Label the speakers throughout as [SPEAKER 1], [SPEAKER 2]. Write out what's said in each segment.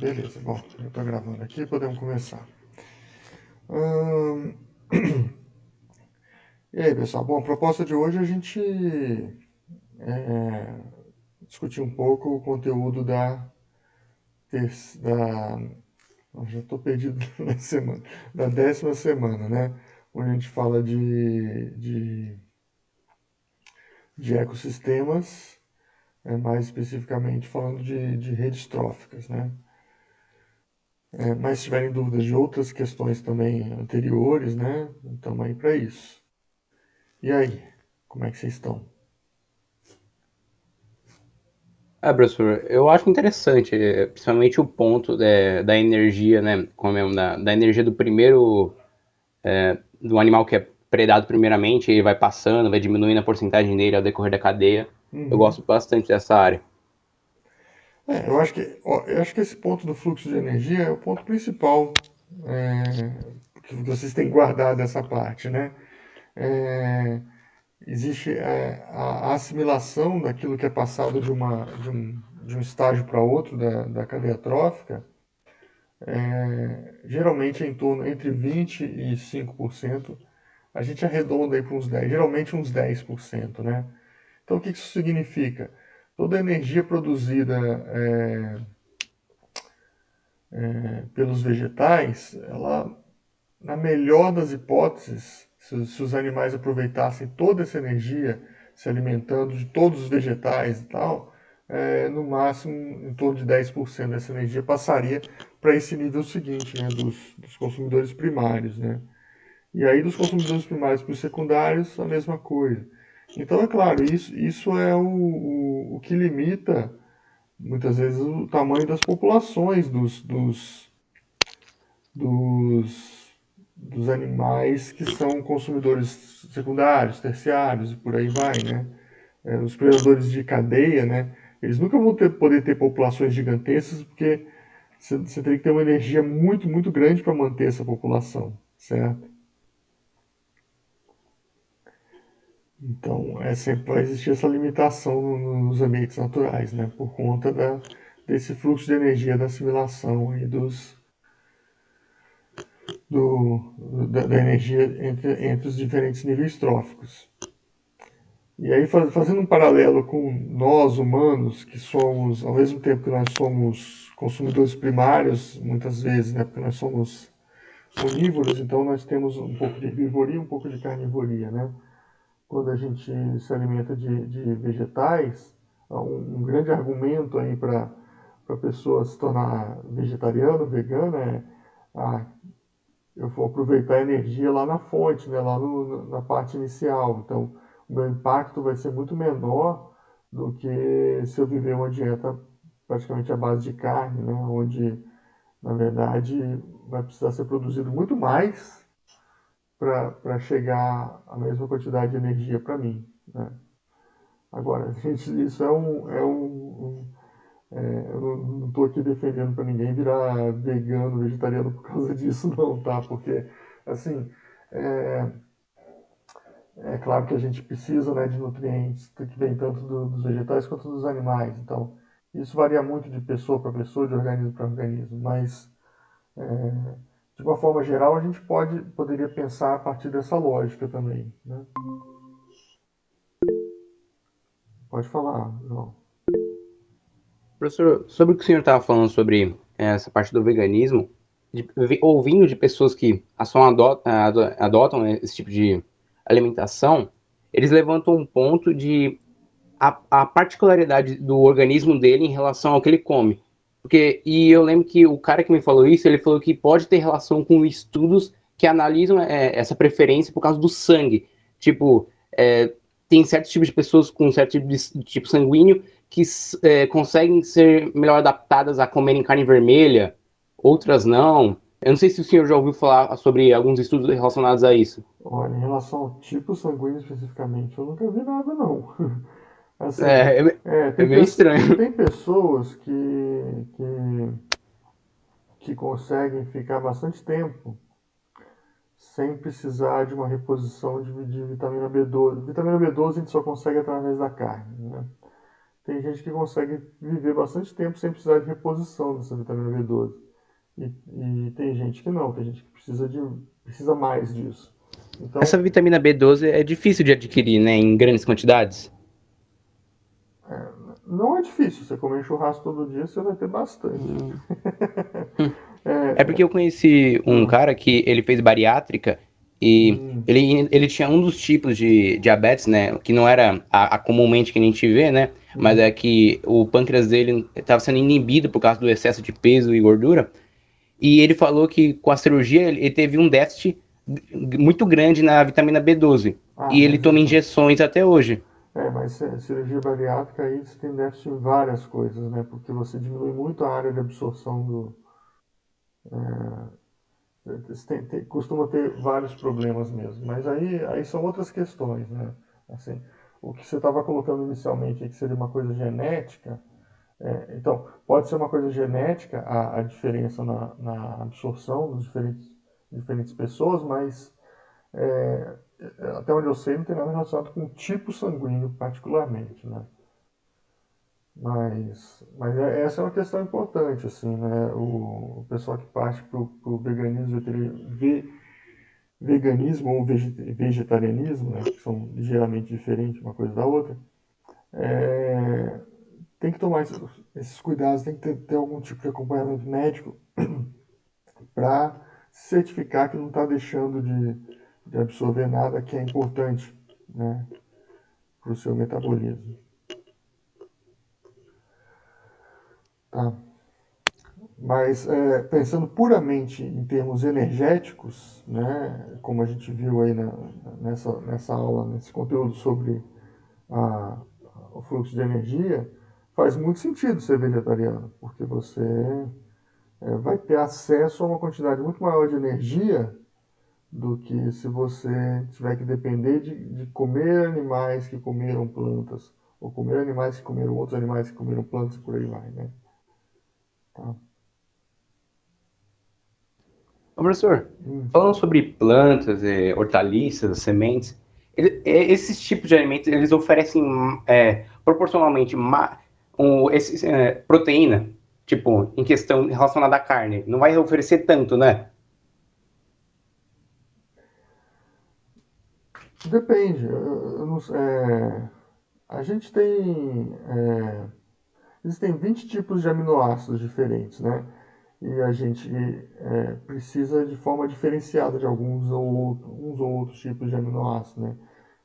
[SPEAKER 1] Beleza, bom, eu estou gravando aqui, podemos começar. Ahn, E aí, pessoal? Bom, a proposta de hoje é a gente é, discutir um pouco o conteúdo da já estou perdido na semana, da 10ª semana, né? Onde a gente fala de ecossistemas, mais especificamente falando de redes tróficas, né? Mas se tiverem dúvidas de outras questões também anteriores, né? Estamos aí para isso. E aí, como é que vocês estão?
[SPEAKER 2] Professor, eu acho interessante, principalmente o ponto da energia, né? Como é, da energia do primeiro, do animal que é predado primeiramente, ele vai passando, vai diminuindo a porcentagem dele ao decorrer da cadeia. Eu
[SPEAKER 1] Uhum.
[SPEAKER 2] gosto bastante dessa área.
[SPEAKER 1] Eu acho que, ó, eu acho que esse ponto do fluxo de energia é o ponto principal que vocês têm guardado essa parte, né? É, existe a assimilação daquilo que é passado de um estágio para outro da cadeia trófica, geralmente em torno entre 20 e 5%. A gente arredonda aí para uns 10, geralmente uns 10%, né? Então, o que isso significa? Toda a energia produzida pelos vegetais, ela, na melhor das hipóteses, se os animais aproveitassem toda essa energia se alimentando de todos os vegetais e tal, no máximo em torno de 10% dessa energia passaria para esse nível seguinte, né, dos consumidores primários, né? E aí dos consumidores primários para os secundários, a mesma coisa. Então, é claro, isso é o que limita, muitas vezes, o tamanho das populações dos, dos animais que são consumidores secundários, terciários e por aí vai, né? Os predadores de cadeia, né? Eles nunca vão poder ter populações gigantescas porque você teria que ter uma energia muito, muito grande para manter essa população, certo? Então, sempre vai existir essa limitação nos ambientes naturais, né? Por conta desse fluxo de energia da assimilação e da energia entre os diferentes níveis tróficos. E aí, fazendo um paralelo com nós, humanos, que somos, ao mesmo tempo que nós somos consumidores primários, muitas vezes, né? Porque nós somos onívoros, então nós temos um pouco de herbivoria e um pouco de carnivoria, né? Quando a gente se alimenta de vegetais, um grande argumento aí para a pessoa se tornar vegetariano, vegano, ah, eu vou aproveitar a energia lá na fonte, né, lá na parte inicial. Então, o meu impacto vai ser muito menor do que se eu viver uma dieta praticamente à base de carne, né, onde, na verdade, vai precisar ser produzido muito mais para chegar à mesma quantidade de energia para mim, né? Agora, gente, isso eu não estou aqui defendendo para ninguém virar vegano, vegetariano por causa disso, não, tá? Porque, assim, é, é claro que a gente precisa, né, de nutrientes que vem tanto dos vegetais quanto dos animais. Então, isso varia muito de pessoa para pessoa, de organismo para organismo. Mas, de uma forma geral, a gente poderia pensar a partir dessa lógica também, né? Pode falar, João.
[SPEAKER 2] Professor, sobre o que o senhor estava falando sobre essa parte do veganismo, ouvindo de pessoas que adotam esse tipo de alimentação, eles levantam um ponto de a particularidade do organismo dele em relação ao que ele come. E eu lembro que o cara que me falou isso, ele falou que pode ter relação com estudos que analisam essa preferência por causa do sangue. Tipo, tem certos tipos de pessoas com certo tipo sanguíneo que conseguem ser melhor adaptadas a comerem carne vermelha, outras não. Eu não sei se o senhor já ouviu falar sobre alguns estudos relacionados a isso.
[SPEAKER 1] Olha, em relação ao tipo sanguíneo especificamente, eu nunca vi nada, não. Assim,
[SPEAKER 2] É, é, é
[SPEAKER 1] tem,
[SPEAKER 2] meio estranho.
[SPEAKER 1] tem pessoas que conseguem ficar bastante tempo sem precisar de uma reposição de vitamina B12. Vitamina B12 a gente só consegue através da carne, né? tem gente que consegue viver bastante tempo sem precisar de reposição dessa vitamina B12. E tem gente que não, tem gente que precisa mais disso.
[SPEAKER 2] Essa
[SPEAKER 1] Então,
[SPEAKER 2] vitamina B12 é difícil de adquirir, né, em grandes quantidades.
[SPEAKER 1] não é difícil. Você comer churrasco todo dia, você vai ter bastante.
[SPEAKER 2] Hum. É
[SPEAKER 1] é,
[SPEAKER 2] porque eu conheci um
[SPEAKER 1] hum,
[SPEAKER 2] cara que ele fez bariátrica e
[SPEAKER 1] hum,
[SPEAKER 2] ele tinha um dos tipos de diabetes, né? Que não era a comumente que a gente vê, né? Mas é
[SPEAKER 1] hum.
[SPEAKER 2] que o pâncreas dele estava sendo inibido por causa do excesso de peso e gordura. E ele falou que com a cirurgia ele teve um déficit muito grande na vitamina B12.
[SPEAKER 1] Ah,
[SPEAKER 2] E ele
[SPEAKER 1] mas
[SPEAKER 2] toma
[SPEAKER 1] então.
[SPEAKER 2] injeções até hoje.
[SPEAKER 1] Mas cirurgia bariátrica aí você tem déficit em várias coisas, né? Porque você diminui muito a área de absorção do. Você costuma ter vários problemas mesmo. Mas aí são outras questões, né? Assim, o que você estava colocando inicialmente, que seria uma coisa genética. Então, pode ser uma coisa genética, a diferença na absorção dos diferentes pessoas, mas é, até onde eu sei, não tem nada relacionado com o tipo sanguíneo particularmente, né? Mas essa é uma questão importante, assim, né? O pessoal que parte para o veganismo, veganismo ou vegetarianismo, né? Que são ligeiramente diferentes uma coisa da outra, é, tem que tomar esses cuidados, tem que ter algum tipo de acompanhamento médico para certificar que não está deixando de absorver nada que é importante, né, para o seu metabolismo. Tá? Mas pensando puramente em termos energéticos, né, como a gente viu aí nessa aula, nesse conteúdo sobre a, o fluxo de energia, faz muito sentido ser vegetariano, porque você vai ter acesso a uma quantidade muito maior de energia do que se você tiver que depender de comer animais que comeram plantas, ou comer animais que comeram outros animais que comeram plantas e por aí vai, né? Tá?
[SPEAKER 2] Ô, professor,
[SPEAKER 1] Hum.
[SPEAKER 2] falando sobre plantas, hortaliças, sementes, esses tipos de alimentos eles oferecem proporcionalmente proteína, tipo, em questão relacionada à carne. Não vai oferecer tanto, né?
[SPEAKER 1] Depende. Eu não, a gente tem. Existem 20 tipos de aminoácidos diferentes, né? E a gente precisa de forma diferenciada de uns ou outros tipos de aminoácidos, né?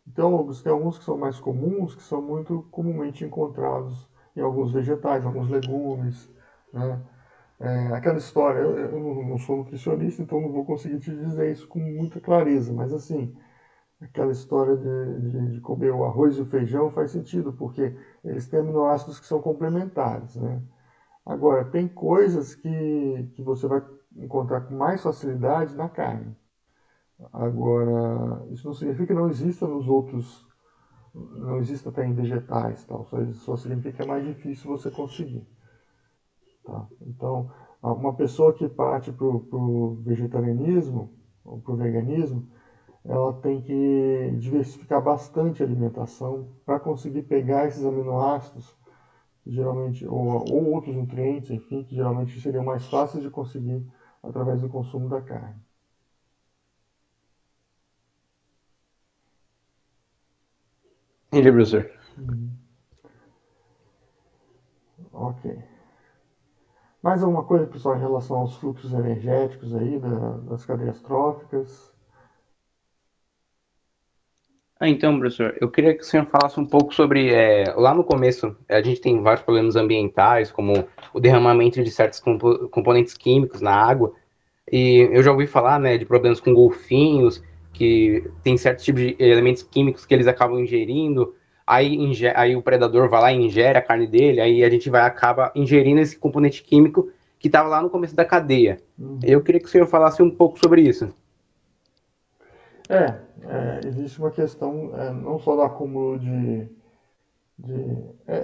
[SPEAKER 1] Então, tem alguns que são mais comuns, que são muito comumente encontrados em alguns vegetais, alguns legumes, né? Aquela história, eu não sou nutricionista, então não vou conseguir te dizer isso com muita clareza, mas assim, aquela história de comer o arroz e o feijão faz sentido, porque eles têm aminoácidos que são complementares, né? Agora, tem coisas que você vai encontrar com mais facilidade na carne. Agora, isso não significa que não exista nos outros, não exista até em vegetais, tal. Só significa que é mais difícil você conseguir. Tá? Então, uma pessoa que parte para o vegetarianismo ou para o veganismo, ela tem que diversificar bastante a alimentação para conseguir pegar esses aminoácidos, que geralmente, ou outros nutrientes, enfim, que geralmente seriam mais fáceis de conseguir através do consumo da carne.
[SPEAKER 2] Entendi, professor.
[SPEAKER 1] Uhum. Ok. Mais alguma coisa, pessoal, em relação aos fluxos energéticos aí das cadeias tróficas?
[SPEAKER 2] Então, professor, eu queria que o senhor falasse um pouco sobre, lá no começo, a gente tem vários problemas ambientais, como o derramamento de certos componentes químicos na água, e eu já ouvi falar, né, de problemas com golfinhos, que tem certos tipos de elementos químicos que eles acabam ingerindo, aí o predador vai lá e ingere a carne dele, aí a gente acaba ingerindo esse componente químico que estava lá no começo da cadeia. Eu
[SPEAKER 1] Uhum.
[SPEAKER 2] queria que o senhor falasse um pouco sobre isso.
[SPEAKER 1] Existe uma questão não só do acúmulo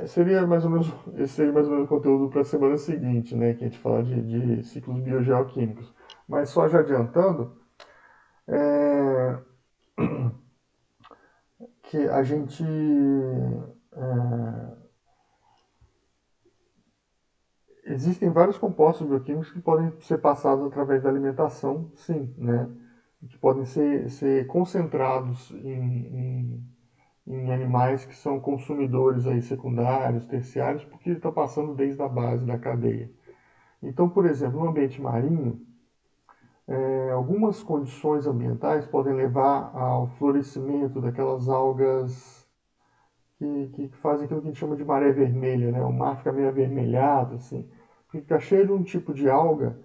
[SPEAKER 1] seria mais ou menos, esse seria mais ou menos o conteúdo para a semana seguinte, né, que a gente fala de ciclos biogeoquímicos. Mas só já adiantando, é, que a gente Existem vários compostos bioquímicos que podem ser passados através da alimentação, sim, né? Que podem ser concentrados em animais que são consumidores aí secundários, terciários, porque ele está passando desde a base da cadeia. Então, por exemplo, no ambiente marinho, algumas condições ambientais podem levar ao florescimento daquelas algas que fazem aquilo que a gente chama de maré vermelha, né? O mar fica meio avermelhado, assim, porque fica cheio de um tipo de alga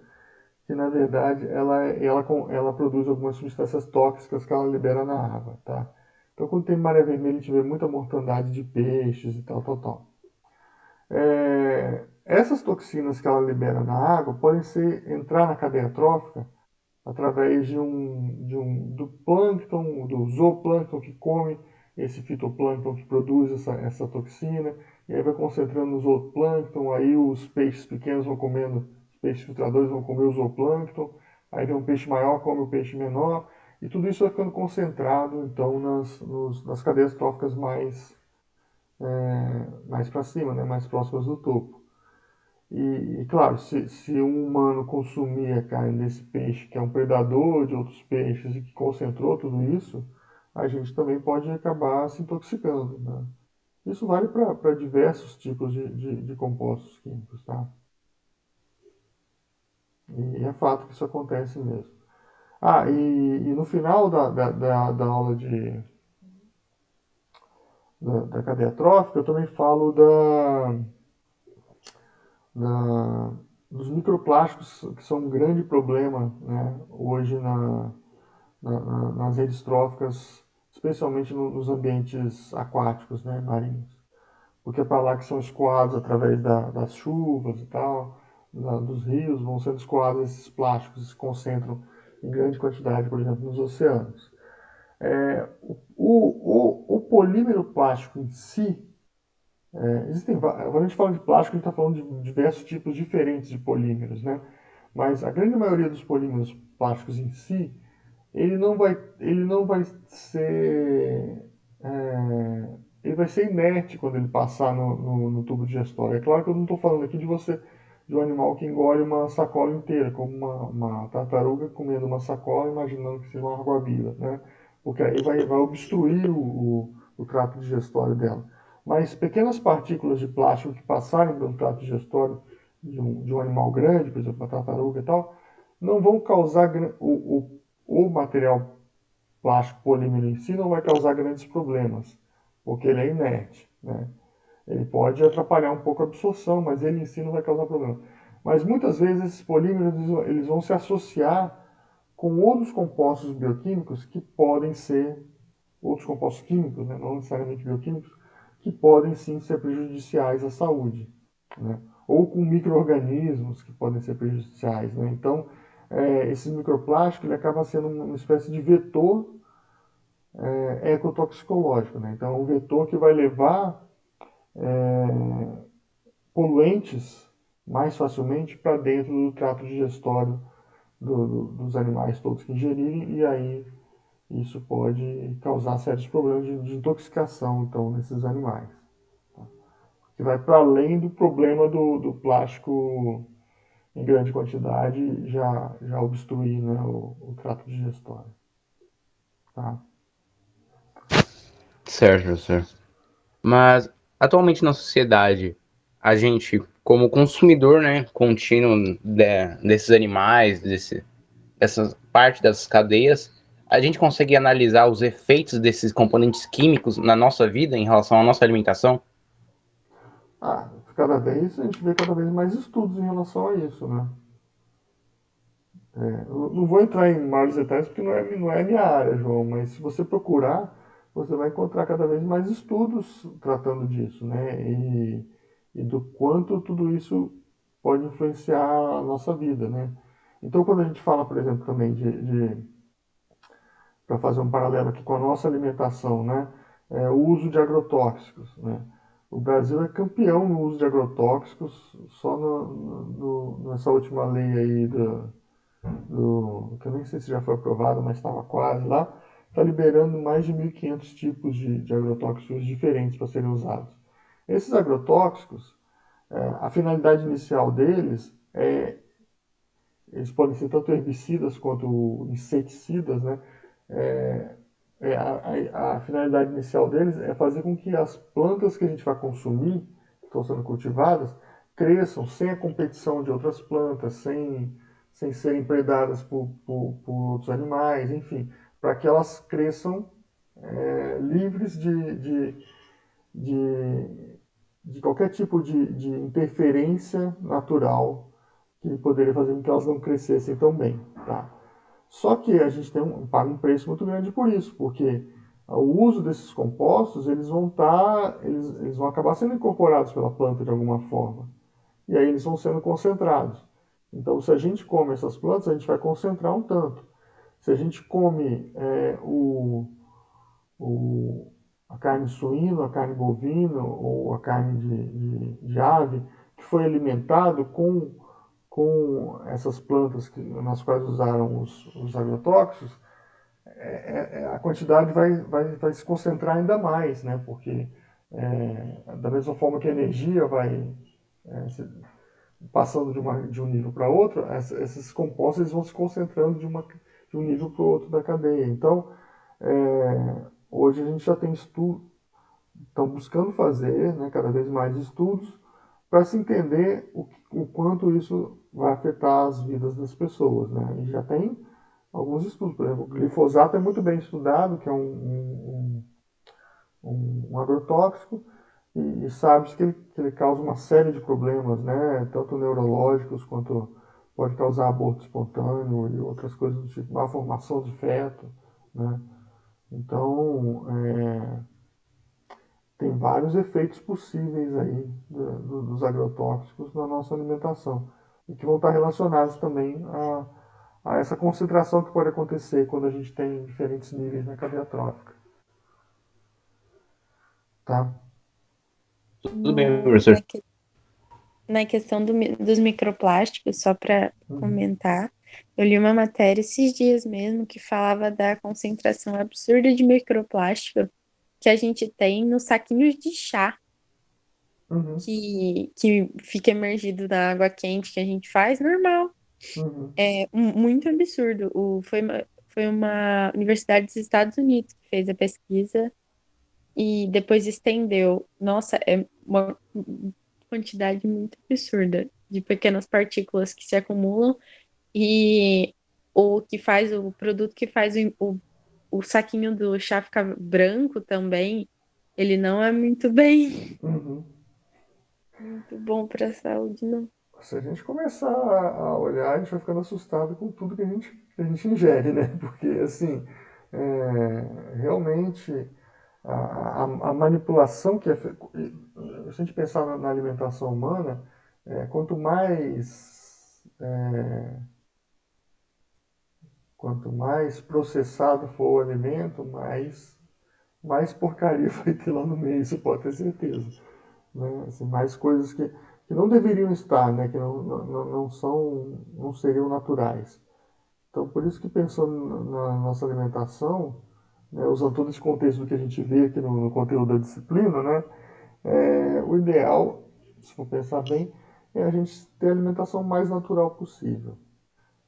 [SPEAKER 1] que, na verdade, ela produz algumas substâncias tóxicas que ela libera na água, tá? Então, quando tem maré vermelha, a gente vê muita mortandade de peixes e tal, tal, tal. Essas toxinas que ela libera na água podem entrar na cadeia trófica através do plâncton, do zooplâncton que come esse fitoplâncton que produz essa toxina, e aí vai concentrando no zooplâncton, aí os peixes pequenos vão comendo, os peixes filtradores vão comer o zooplâncton, aí vem um peixe maior, come o peixe menor, e tudo isso vai ficando concentrado, então, nas cadeias tróficas mais para cima, né, mais próximas do topo. E claro, se um humano consumir a carne desse peixe, que é um predador de outros peixes e que concentrou tudo isso, a gente também pode acabar se intoxicando, né? Isso vale para diversos tipos de compostos químicos, tá? E é fato que isso acontece mesmo. E no final da aula da cadeia trófica, eu também falo da, dos microplásticos, que são um grande problema, né, hoje nas redes tróficas, especialmente nos ambientes aquáticos, né, marinhos. Porque é para lá que são escoados através das chuvas e tal, dos rios, vão sendo escoados esses plásticos, se concentram em grande quantidade, por exemplo, nos oceanos. O polímero plástico em si, quando a gente fala de plástico, a gente está falando de diversos tipos diferentes de polímeros, né? Mas a grande maioria dos polímeros plásticos em si, ele não vai ser ele vai ser inerte quando ele passar no tubo digestório. É claro que eu não estou falando aqui de um animal que engole uma sacola inteira, como uma tartaruga comendo uma sacola, imaginando que seja uma água-viva, né? Porque aí vai obstruir o trato digestório dela. Mas pequenas partículas de plástico que passarem pelo trato digestório de um animal grande, por exemplo, uma tartaruga e tal, não vão causar o material plástico polímero em si não vai causar grandes problemas, porque ele é inerte, né? Ele pode atrapalhar um pouco a absorção, mas ele em si não vai causar problema. Mas muitas vezes esses polímeros eles vão se associar com outros compostos bioquímicos que podem ser outros compostos químicos, né? Não necessariamente bioquímicos, que podem sim ser prejudiciais à saúde, né? Ou com micro-organismos que podem ser prejudiciais, né? Então, esse microplástico ele acaba sendo uma espécie de vetor ecotoxicológico, né? Então, é um vetor que vai levar poluentes mais facilmente para dentro do trato digestório dos animais todos que ingerirem, e aí isso pode causar sérios problemas de intoxicação, então, nesses animais. Tá? Que vai para além do problema do plástico em grande quantidade já obstruir, né, o trato digestório. Tá?
[SPEAKER 2] Certo, professor. Mas atualmente na sociedade, a gente, como consumidor, né, contínuo desses animais, dessa parte das cadeias, a gente consegue analisar os efeitos desses componentes químicos na nossa vida em relação à nossa alimentação?
[SPEAKER 1] A gente vê cada vez mais estudos em relação a isso, né? Eu não vou entrar em maiores detalhes porque não é minha área, João, mas se você procurar, você vai encontrar cada vez mais estudos tratando disso, né? E do quanto tudo isso pode influenciar a nossa vida, né? Então, quando a gente fala, por exemplo, também para fazer um paralelo aqui com a nossa alimentação, né? O uso de agrotóxicos, né? O Brasil é campeão no uso de agrotóxicos, só nessa última lei aí que eu nem sei se já foi aprovado, mas estava quase lá, está liberando mais de 1.500 tipos de agrotóxicos diferentes para serem usados. Esses agrotóxicos, A finalidade inicial deles é, eles podem ser tanto herbicidas quanto inseticidas, né? É, a finalidade inicial deles é fazer com que as plantas que a gente vai consumir, que estão sendo cultivadas, cresçam sem a competição de outras plantas, sem serem predadas por outros animais, enfim, para que elas cresçam livres de, de qualquer tipo de interferência natural que poderia fazer com que elas não crescessem tão bem. Tá? Só que a gente paga um preço muito grande por isso, porque o uso desses compostos eles vão acabar sendo incorporados pela planta de alguma forma. E aí eles vão sendo concentrados. Então, se a gente come essas plantas, a gente vai concentrar um tanto. Se a gente come o, a carne suína, a carne bovina ou a carne de ave, que foi alimentado com essas plantas nas quais usaram os agrotóxicos, a quantidade vai se concentrar ainda mais, né? Porque da mesma forma que a energia vai passando de um nível para outro, esses compostos eles vão se concentrando de um nível para o outro da cadeia. Então, hoje a gente já tem estudo, estão buscando fazer, né, cada vez mais estudos para se entender o quanto isso vai afetar as vidas das pessoas. Né? E já tem alguns estudos, por exemplo, o glifosato é muito bem estudado, que é um agrotóxico, e sabe-se que ele causa uma série de problemas, né, tanto neurológicos quanto pode causar aborto espontâneo e outras coisas do tipo, malformação de feto. Né? Então, tem vários efeitos possíveis aí dos agrotóxicos na nossa alimentação e que vão estar relacionados também a essa concentração que pode acontecer quando a gente tem diferentes níveis na cadeia trófica, tá?
[SPEAKER 2] Tudo bem,
[SPEAKER 3] No,
[SPEAKER 2] professor.
[SPEAKER 3] na questão dos microplásticos, só para
[SPEAKER 1] Uhum.
[SPEAKER 3] comentar, eu li uma matéria esses dias mesmo que falava da concentração absurda de microplástico que a gente tem nos saquinhos de chá
[SPEAKER 1] Uhum.
[SPEAKER 3] que fica emergido na água quente que a gente faz, normal.
[SPEAKER 1] Uhum.
[SPEAKER 3] É muito absurdo. Foi uma universidade dos Estados Unidos que fez a pesquisa e depois estendeu. Nossa, é uma quantidade muito absurda de pequenas partículas que se acumulam e o produto que faz o saquinho do chá ficar branco também, ele não é muito bem,
[SPEAKER 1] Uhum.
[SPEAKER 3] muito bom para a saúde, não.
[SPEAKER 1] Se a gente começar a olhar, a gente vai ficando assustado com tudo que a gente ingere, né? Porque, assim, realmente a manipulação que é feita. Se a gente pensar na alimentação humana, quanto quanto mais processado for o alimento, mais porcaria vai ter lá no meio, isso pode ter certeza. Né? Assim, mais coisas que não deveriam estar, né? Que não seriam naturais. Então, por isso que pensando na nossa alimentação, né, usando todo esse contexto que a gente vê aqui no conteúdo da disciplina, né, o ideal, se for pensar bem, é a gente ter a alimentação mais natural possível.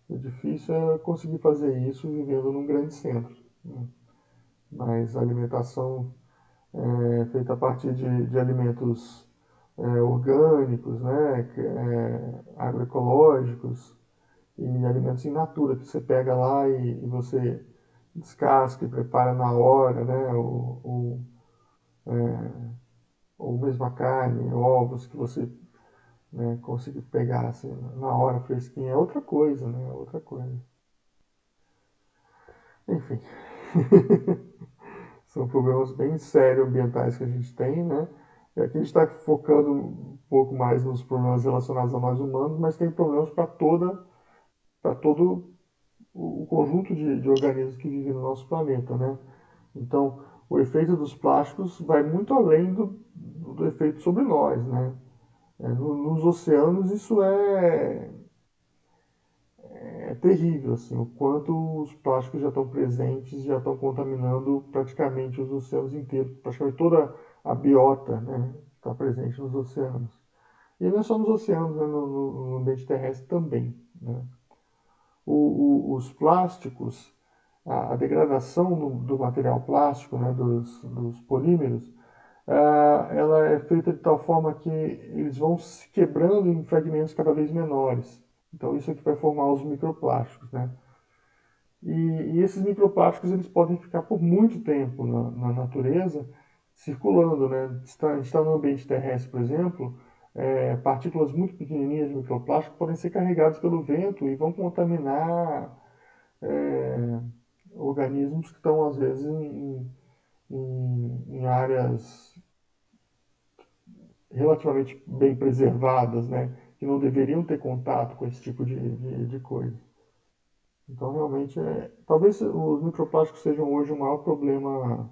[SPEAKER 1] O difícil é conseguir fazer isso vivendo num grande centro. Né? Mas a alimentação feita a partir de alimentos orgânicos, né, agroecológicos e alimentos in natura, que você pega lá e você descasca e prepara na hora, né, ou mesmo a carne, ovos que você conseguir pegar assim, na hora fresquinha, é outra coisa, né, é outra coisa. Enfim, são problemas bem sérios ambientais que a gente tem, né? E aqui a gente está focando um pouco mais nos problemas relacionados a nós humanos, mas tem problemas para todo o conjunto de organismos que vivem no nosso planeta, né? Então, o efeito dos plásticos vai muito além do efeito sobre nós, né? Nos oceanos isso é terrível, assim, o quanto os plásticos já estão presentes, já estão contaminando praticamente os oceanos inteiros, praticamente toda a biota, né, está presente nos oceanos. E não é só nos oceanos, né, no ambiente terrestre também, né? Os plásticos, a degradação do material plástico, né, dos polímeros, ela é feita de tal forma que eles vão se quebrando em fragmentos cada vez menores. Então isso aqui vai formar os microplásticos, né? E esses microplásticos eles podem ficar por muito tempo na natureza circulando, né? A gente está no ambiente terrestre, por exemplo, partículas muito pequenininhas de microplástico podem ser carregadas pelo vento e vão contaminar é, organismos que estão às vezes em áreas relativamente bem preservadas, né? Que não deveriam ter contato com esse tipo de coisa. Então, realmente, talvez os microplásticos sejam hoje o maior problema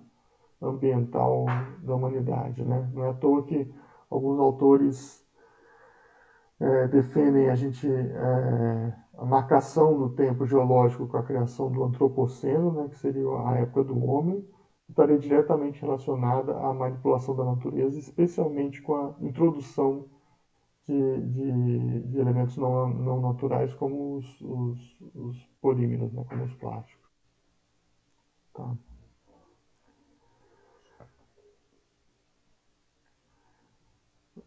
[SPEAKER 1] ambiental da humanidade, né? Não é à toa que alguns autores defendem a marcação do tempo geológico com a criação do antropoceno, né? Que seria a época do homem, que estaria diretamente relacionada à manipulação da natureza, especialmente com a introdução de elementos não naturais como os polímeros, né? Como os plásticos. Tá.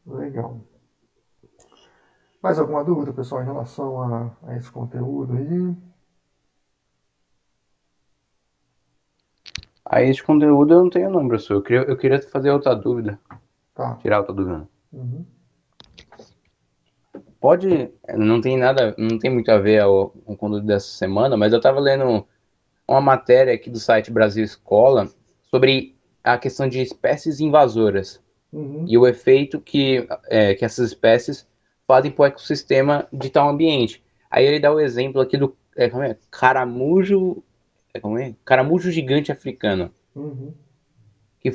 [SPEAKER 1] Legal. Mais alguma dúvida, pessoal, em relação a esse conteúdo aí?
[SPEAKER 2] Aí esse conteúdo eu não tenho não, professor. Eu queria fazer outra dúvida.
[SPEAKER 1] Tá.
[SPEAKER 2] Tirar outra dúvida.
[SPEAKER 1] Uhum.
[SPEAKER 2] Pode. Não tem nada. Não tem muito a ver com o conteúdo dessa semana, mas eu estava lendo uma matéria aqui do site Brasil Escola sobre a questão de espécies invasoras
[SPEAKER 1] Uhum.
[SPEAKER 2] e o efeito que essas espécies fazem para o ecossistema de tal ambiente. Aí ele dá o exemplo aqui do como é? Caramujo. Como é? Caramujo gigante africano.
[SPEAKER 1] Uhum.
[SPEAKER 2] Que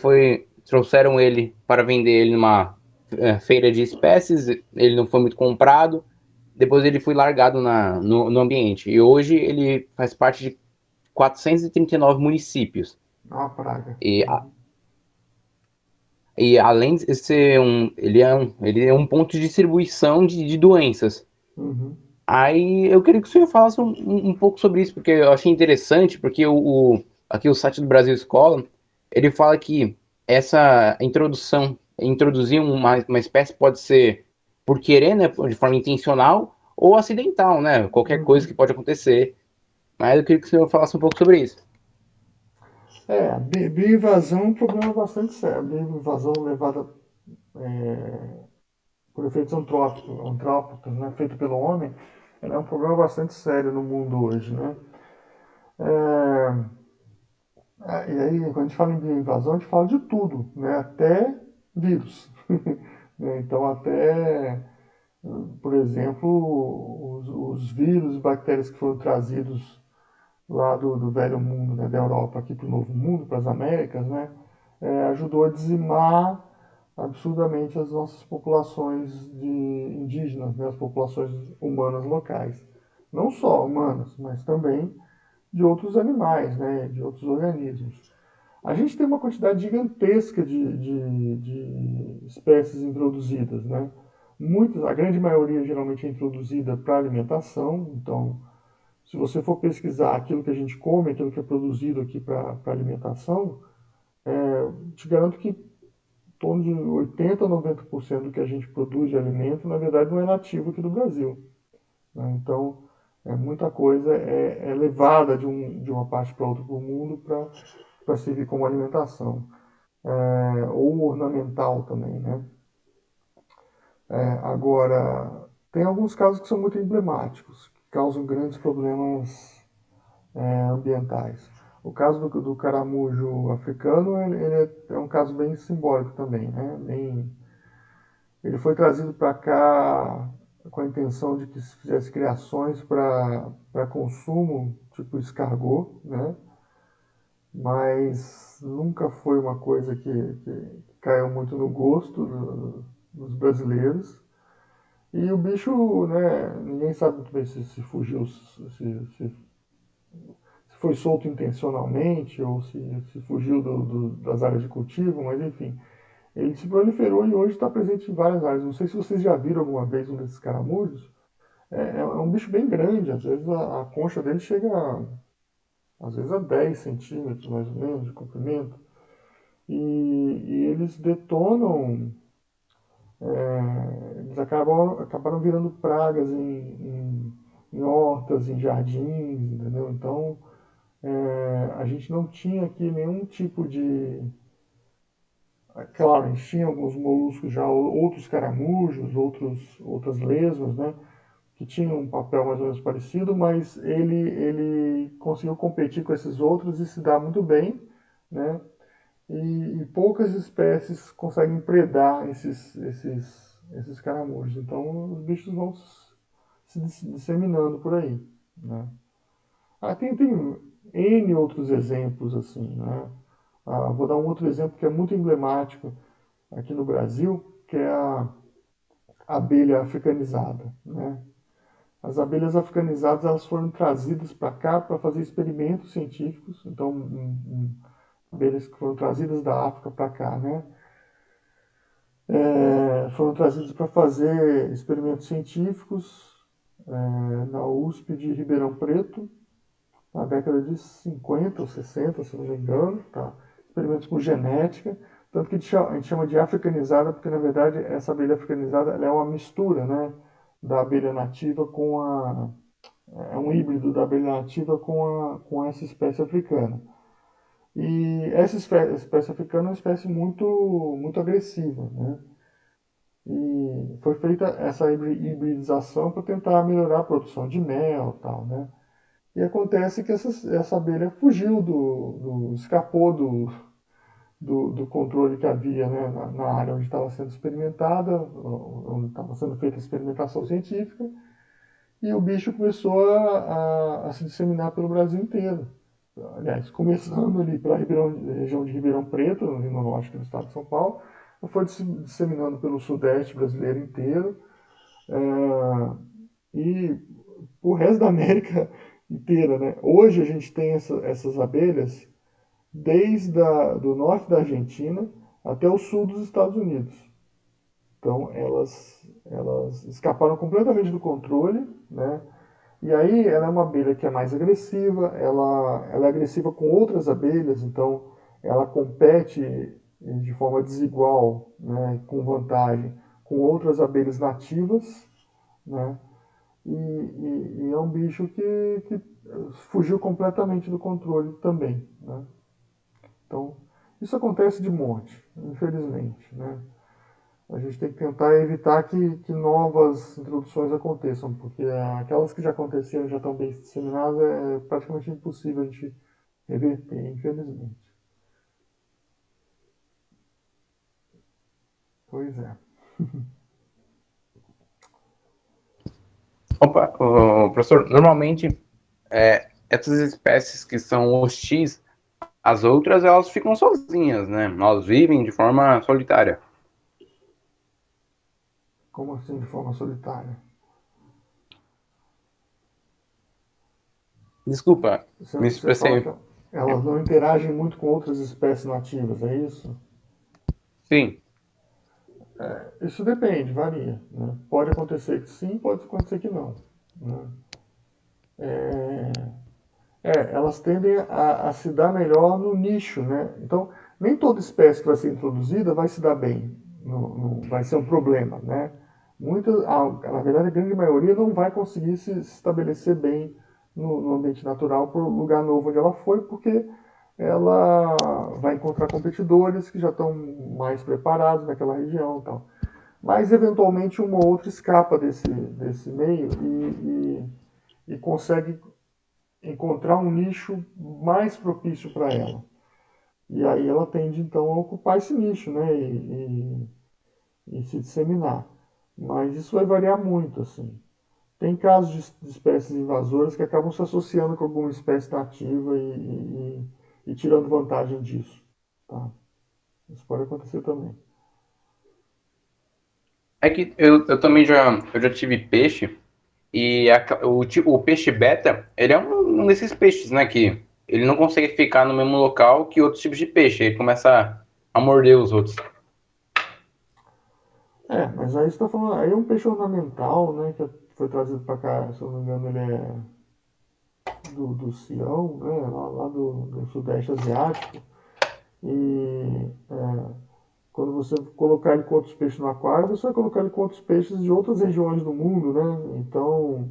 [SPEAKER 2] trouxeram ele para vender ele numa feira de espécies, ele não foi muito comprado, depois ele foi largado no ambiente. E hoje ele faz parte de 439 municípios.
[SPEAKER 1] É uma praga.
[SPEAKER 2] E,
[SPEAKER 1] Uhum.
[SPEAKER 2] e além de ser ele é um ponto de distribuição de doenças.
[SPEAKER 1] Uhum.
[SPEAKER 2] Aí eu queria que o senhor falasse um pouco sobre isso, porque eu achei interessante, porque aqui o site do Brasil Escola, ele fala que essa introduzir uma espécie pode ser por querer, né, de forma intencional, ou acidental, né, qualquer coisa que
[SPEAKER 1] Uhum.
[SPEAKER 2] pode acontecer. Mas eu queria que o senhor falasse um pouco sobre isso.
[SPEAKER 1] Bioinvasão é um problema bastante sério. Bioinvasão levada por efeitos antrópicos, né, feito pelo homem, ela é um problema bastante sério no mundo hoje, né? É, e aí, quando a gente fala em bioinvasão, a gente fala de tudo, né? Até vírus. Né? Então, até, por exemplo, os vírus e bactérias que foram trazidos lá do velho mundo, né, da Europa aqui para o novo mundo, para as Américas, né, ajudou a dizimar absurdamente as nossas populações de indígenas, né, as populações humanas locais. Não só humanas, mas também de outros animais, né, de outros organismos. A gente tem uma quantidade gigantesca de espécies introduzidas, né? Muitas, a grande maioria geralmente é introduzida para alimentação, então se você for pesquisar aquilo que a gente come, aquilo que é produzido aqui para alimentação, te garanto que em torno de 80 a 90% do que a gente produz de alimento, na verdade, não é nativo aqui do Brasil. Né? Então, muita coisa é levada de uma parte para outra do mundo para servir como alimentação. Ou ornamental também, né? Agora, tem alguns casos que são muito emblemáticos, que causam grandes problemas ambientais. O caso do caramujo africano ele é um caso bem simbólico também, né? Ele foi trazido para cá com a intenção de que se fizesse criações para consumo, tipo escargot, né? Mas nunca foi uma coisa que caiu muito no gosto dos brasileiros. E o bicho, né, ninguém sabe muito bem se fugiu, se foi solto intencionalmente ou se fugiu das áreas de cultivo, mas enfim, ele se proliferou e hoje está presente em várias áreas. Não sei se vocês já viram alguma vez um desses caramujos. É um bicho bem grande, às vezes a concha dele chega às vezes a 10 centímetros mais ou menos de comprimento. E eles detonam, eles acabaram virando pragas em hortas, em jardins, entendeu? Então a gente não tinha aqui nenhum tipo de. Claro, a gente tinha alguns moluscos já, outros caramujos, outras lesmas, né? Que tinham um papel mais ou menos parecido, mas ele conseguiu competir com esses outros e se dá muito bem, né? E poucas espécies conseguem predar esses caramujos. Então os bichos vão se disseminando por aí, né? Tem N outros exemplos assim, né? Vou dar um outro exemplo que é muito emblemático aqui no Brasil, que é a abelha africanizada, né? As abelhas africanizadas elas foram trazidas para cá para fazer experimentos científicos. Então, abelhas que foram trazidas da África para cá, né? Foram trazidas para fazer experimentos científicos na USP de Ribeirão Preto, na década de 50 ou 60, se não me engano, tá? Experimentos com genética, tanto que a gente chama de africanizada, porque na verdade essa abelha africanizada ela é uma mistura, né, da abelha nativa é um híbrido da abelha nativa com essa espécie africana. E essa espécie africana é uma espécie muito agressiva, né? E foi feita essa hibridização para tentar melhorar a produção de mel e tal, né? E acontece que essa abelha fugiu escapou do controle que havia, né, na área onde estava sendo experimentada, onde estava sendo feita a experimentação científica, e o bicho começou a se disseminar pelo Brasil inteiro. Aliás, começando ali pela região de Ribeirão Preto, no norte do estado de São Paulo, foi se disseminando pelo sudeste brasileiro inteiro, e o resto da América inteira, né? Hoje a gente tem essas abelhas do norte da Argentina até o sul dos Estados Unidos. Então elas escaparam completamente do controle, né? E aí ela é uma abelha que é mais agressiva, ela é agressiva com outras abelhas, então ela compete de forma desigual, né, com vantagem, com outras abelhas nativas, né? E é um bicho que fugiu completamente do controle também, né? Então, isso acontece de monte, infelizmente, né? A gente tem que tentar evitar que novas introduções aconteçam, porque aquelas que já aconteceram, já estão bem disseminadas, é praticamente impossível a gente reverter, infelizmente. Pois é.
[SPEAKER 2] Opa, professor, normalmente essas espécies que são hostis às outras, elas ficam sozinhas, né? Elas vivem de forma solitária.
[SPEAKER 1] Como assim, de forma solitária?
[SPEAKER 2] Desculpa, me
[SPEAKER 1] Você fala
[SPEAKER 2] expressei.
[SPEAKER 1] que elas não interagem muito com outras espécies nativas, é isso?
[SPEAKER 2] Sim.
[SPEAKER 1] Isso depende, varia, né? Pode acontecer que sim, pode acontecer que não, né? Elas tendem a se dar melhor no nicho, né? Então, nem toda espécie que vai ser introduzida vai se dar bem, vai ser um problema, né? Na verdade, a grande maioria não vai conseguir se estabelecer bem no ambiente natural para o lugar novo onde ela foi, porque ela vai encontrar competidores que já estão mais preparados naquela região e tal. Mas, eventualmente, uma ou outra escapa desse meio e consegue encontrar um nicho mais propício para ela. E aí ela tende então a ocupar esse nicho, né? E se disseminar. Mas isso vai variar muito, assim. Tem casos de espécies invasoras que acabam se associando com alguma espécie nativa e tirando vantagem disso. Tá? Isso pode acontecer também.
[SPEAKER 2] É que eu já tive peixe e o peixe beta, ele é um desses peixes, né, que ele não consegue ficar no mesmo local que outros tipos de peixe, ele começa a morder os outros.
[SPEAKER 1] Mas aí você está falando, aí é um peixe ornamental, né, que foi trazido para cá, se eu não me engano, ele é do Sião, né, lá do Sudeste Asiático. E quando você colocar ele com outros peixes no aquário, você vai colocar ele com outros peixes de outras regiões do mundo, né? Então,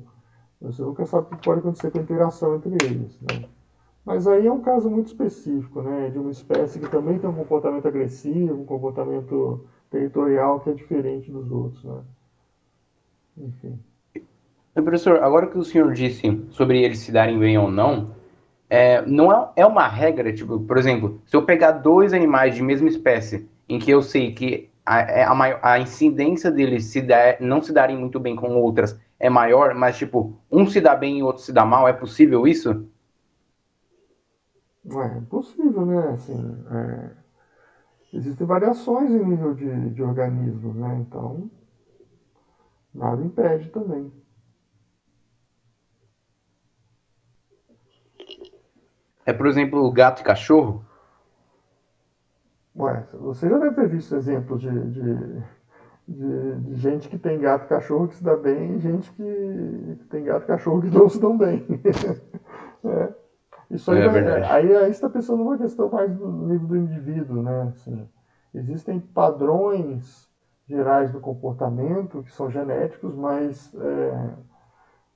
[SPEAKER 1] você nunca sabe o que pode acontecer com a interação entre eles, né? Mas aí é um caso muito específico, né? De uma espécie que também tem um comportamento agressivo, um comportamento territorial que é diferente dos outros, né? Enfim.
[SPEAKER 2] Professor, agora que o senhor disse sobre eles se darem bem ou não, não é uma regra, tipo, por exemplo, se eu pegar dois animais de mesma espécie, em que eu sei que a incidência deles não se darem muito bem com outras é maior, mas, tipo, um se dá bem e o outro se dá mal, é possível isso?
[SPEAKER 1] É possível, né? Assim, existem variações em nível de organismos, né? Então, nada impede também.
[SPEAKER 2] Por exemplo, gato e cachorro?
[SPEAKER 1] Você já deve ter visto exemplos de gente que tem gato e cachorro que se dá bem e gente que tem gato e cachorro que não se dão bem. É. Isso aí
[SPEAKER 2] É
[SPEAKER 1] vai.
[SPEAKER 2] verdade.
[SPEAKER 1] Aí está pensando numa questão mais do nível do indivíduo, né? Assim, existem padrões gerais do comportamento que são genéticos, mas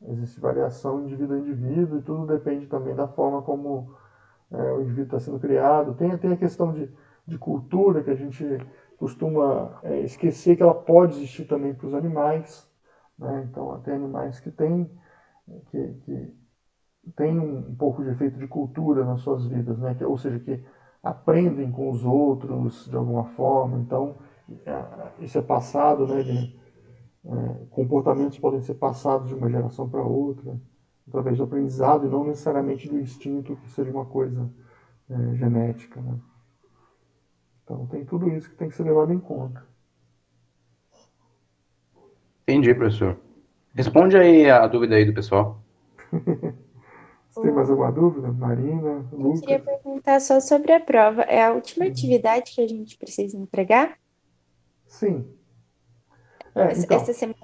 [SPEAKER 1] existe variação indivíduo a indivíduo e tudo depende também da forma como o indivíduo está sendo criado. Tem a questão de cultura que a gente costuma esquecer que ela pode existir também para os animais. Né? Então, tem animais que têm um pouco de efeito de cultura nas suas vidas, né? Ou seja, que aprendem com os outros de alguma forma. Então, isso é passado, né? Comportamentos podem ser passados de uma geração para outra através do aprendizado e não necessariamente do instinto que seja uma coisa genética. Né? Então tem tudo isso que tem que ser levado em conta.
[SPEAKER 2] Entendi, professor. Responde aí a dúvida aí do pessoal.
[SPEAKER 1] Você tem mais alguma dúvida? Marina,
[SPEAKER 3] Eu queria
[SPEAKER 1] Lucas?
[SPEAKER 3] perguntar só sobre a prova. É a última atividade que a gente precisa entregar?
[SPEAKER 1] Sim.
[SPEAKER 3] Essa
[SPEAKER 1] Então.
[SPEAKER 3] semana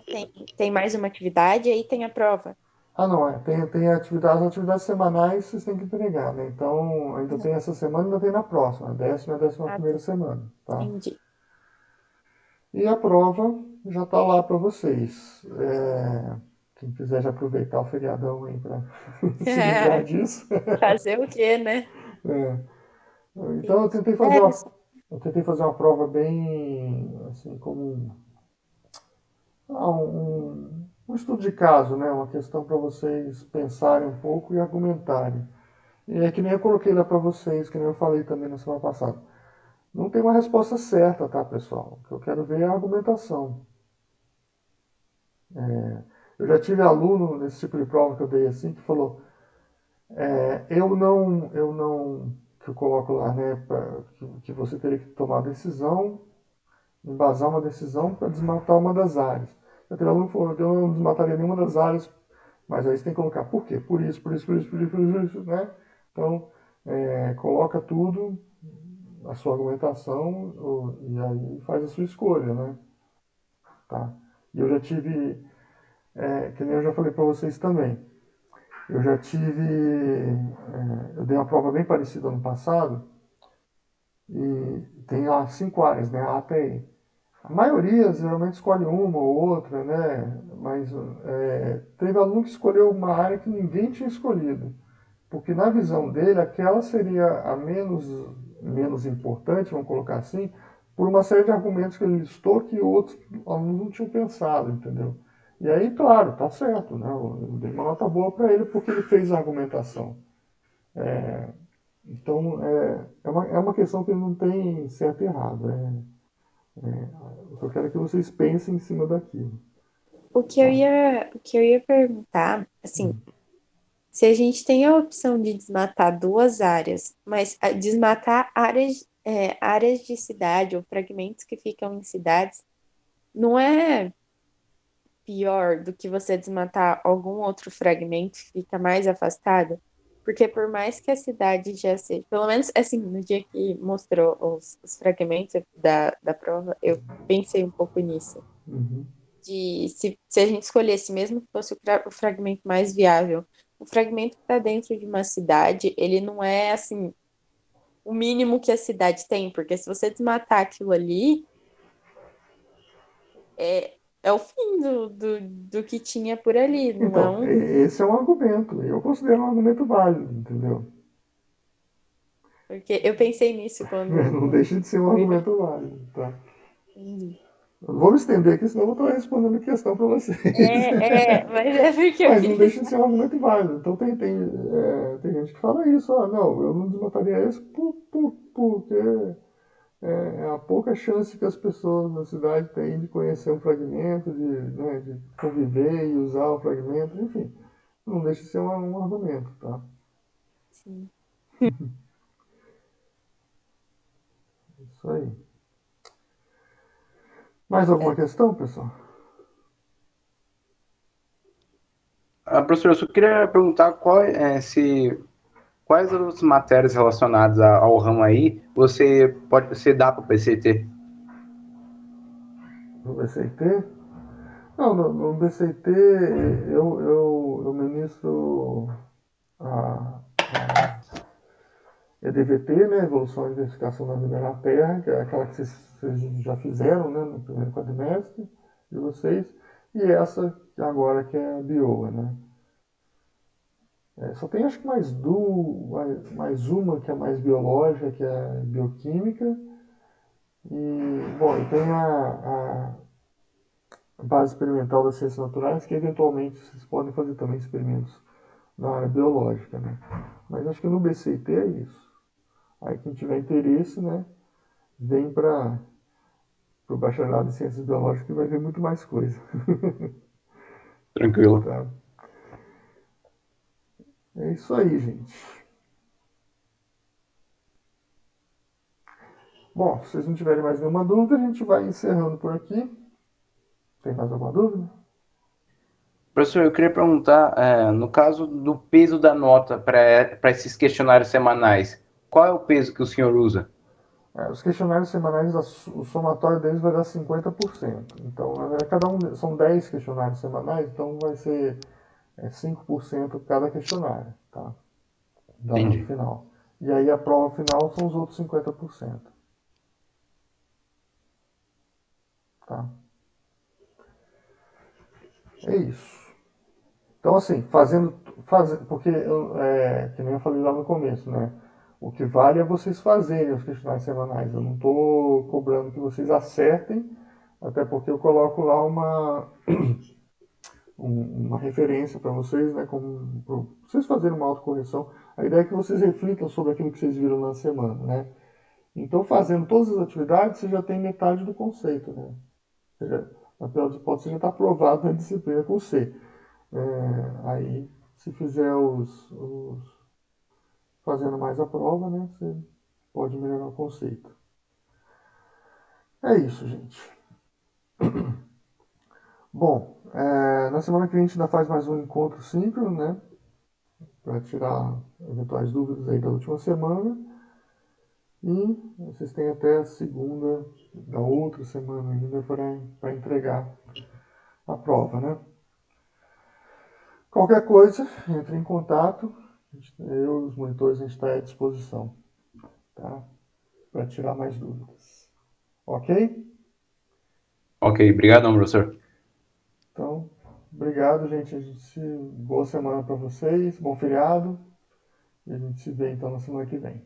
[SPEAKER 3] tem mais uma atividade, aí tem a prova.
[SPEAKER 1] Não, tem atividades semanais que vocês têm que entregar, né? Então, ainda tem essa semana e ainda tem na próxima, a 10ª e a 11ª
[SPEAKER 3] Tá.
[SPEAKER 1] semana, tá?
[SPEAKER 3] Entendi.
[SPEAKER 1] E a prova já está lá para vocês. Quem quiser já aproveitar o feriadão aí para se livrar disso.
[SPEAKER 3] Fazer o quê, né?
[SPEAKER 1] É. Então
[SPEAKER 3] Entendi.
[SPEAKER 1] eu tentei fazer uma prova bem assim como um estudo de caso, né? Uma questão para vocês pensarem um pouco e argumentarem. E é que nem eu coloquei lá para vocês, que nem eu falei também na semana passada. Não tem uma resposta certa, tá, pessoal? O que eu quero ver é a argumentação. Eu já tive aluno nesse tipo de prova que eu dei assim que falou: eu não, que eu coloco lá, né, que você teria que tomar decisão, embasar uma decisão para desmatar uma das áreas. Eu tenho aluno que falou que eu não desmataria nenhuma das áreas, mas aí você tem que colocar por quê? Por isso, por isso, por isso, por isso, por isso, né? Então, coloca tudo, a sua argumentação, e aí faz a sua escolha, né? Tá? E eu já tive, que nem eu já falei para vocês também, eu já tive, eu dei uma prova bem parecida ano passado, e tem lá 5 áreas, né? A até I. A maioria geralmente escolhe uma ou outra, né? Mas teve aluno que escolheu uma área que ninguém tinha escolhido, porque na visão dele aquela seria a menos importante, vamos colocar assim, por uma série de argumentos que ele listou que outros alunos não tinham pensado, entendeu? E aí, claro, tá certo, né? Eu dei uma nota boa para ele porque ele fez a argumentação. Então, é uma questão que não tem certo e errado. O que eu quero é que vocês pensem em cima daquilo. Tá?
[SPEAKER 3] O que eu ia perguntar, assim, se a gente tem a opção de desmatar duas áreas, mas desmatar áreas de cidade ou fragmentos que ficam em cidades, não é pior do que você desmatar algum outro fragmento que fica mais afastado? Porque por mais que a cidade já seja, pelo menos assim, no dia que mostrou os fragmentos da prova, eu pensei um pouco nisso.
[SPEAKER 1] Uhum.
[SPEAKER 3] De se a gente escolhesse, mesmo que fosse o fragmento mais viável, o fragmento que está dentro de uma cidade, ele não é assim o mínimo que a cidade tem, porque se você desmatar aquilo ali, é o fim do que tinha por ali, não é
[SPEAKER 1] Então,
[SPEAKER 3] um.
[SPEAKER 1] esse é um argumento. Eu considero um argumento válido, entendeu?
[SPEAKER 3] Porque eu pensei nisso
[SPEAKER 1] Não
[SPEAKER 3] quando
[SPEAKER 1] deixa de ser um
[SPEAKER 3] fui
[SPEAKER 1] argumento válido, tá?
[SPEAKER 3] entendi.
[SPEAKER 1] Eu não vou me estender aqui, senão eu vou estar respondendo questão para vocês.
[SPEAKER 3] Mas é porque eu
[SPEAKER 1] Mas não deixa de
[SPEAKER 3] queria.
[SPEAKER 1] ser um argumento válido. Então tem gente que fala isso, não, eu não desmataria esse porque é a pouca chance que as pessoas na cidade têm de conhecer um fragmento, de conviver e usar o fragmento, enfim. Não deixa de ser um argumento, tá?
[SPEAKER 3] Sim.
[SPEAKER 1] Isso aí. Mais alguma questão, pessoal?
[SPEAKER 2] Professor, eu só queria perguntar quais outras matérias relacionadas ao ramo aí você dá para o PCT?
[SPEAKER 1] No BCT? Não, no BCT eu ministro a EDVT, né? Evolução e Identificação da Vida na Terra, que é aquela que vocês já fizeram, né? No primeiro quadrimestre de vocês. E essa agora que é a BIOA, né? Só tem acho que mais uma que é mais biológica, que é bioquímica. E tem a base experimental das ciências naturais, que eventualmente vocês podem fazer também experimentos na área biológica, né? Mas acho que no BCT é isso. Aí quem tiver interesse, né, vem para o bacharelado em ciências biológicas e vai ver muito mais coisa.
[SPEAKER 2] Tranquilo.
[SPEAKER 1] Tá? É isso aí, gente. Bom, se vocês não tiverem mais nenhuma dúvida, a gente vai encerrando por aqui. Tem mais alguma dúvida?
[SPEAKER 2] Professor, eu queria perguntar, no caso do peso da nota para esses questionários semanais, qual é o peso que o senhor usa?
[SPEAKER 1] Os questionários semanais, o somatório deles vai dar 50%. Então, na verdade, são 10 questionários semanais, então vai ser 5% cada questionário, tá? Da nota
[SPEAKER 2] Entendi.
[SPEAKER 1] final. E aí a prova final são os outros 50%. Tá? É isso. Então, assim, porque, que nem eu falei lá no começo, né? O que vale é vocês fazerem os questionários semanais. Eu não estou cobrando que vocês acertem, até porque eu coloco lá uma referência para vocês, né? Para vocês fazerem uma autocorreção. A ideia é que vocês reflitam sobre aquilo que vocês viram na semana, né? Então, fazendo todas as atividades, você já tem metade do conceito, né? Ou seja, na pior das hipóteses, você já está aprovado na disciplina com C. Aí, se fizer fazendo mais a prova, né, você pode melhorar o conceito. É isso, gente. Bom, na semana que vem a gente ainda faz mais um encontro síncrono, né, para tirar eventuais dúvidas aí da última semana. E vocês têm até a segunda da outra semana ainda para entregar a prova, né? Qualquer coisa, entre em contato. Eu e os monitores a gente está à disposição, tá? Para tirar mais dúvidas. Ok?
[SPEAKER 2] Ok, obrigado, professor.
[SPEAKER 1] Então, obrigado, gente. Boa semana para vocês, bom feriado. E a gente se vê então na semana que vem.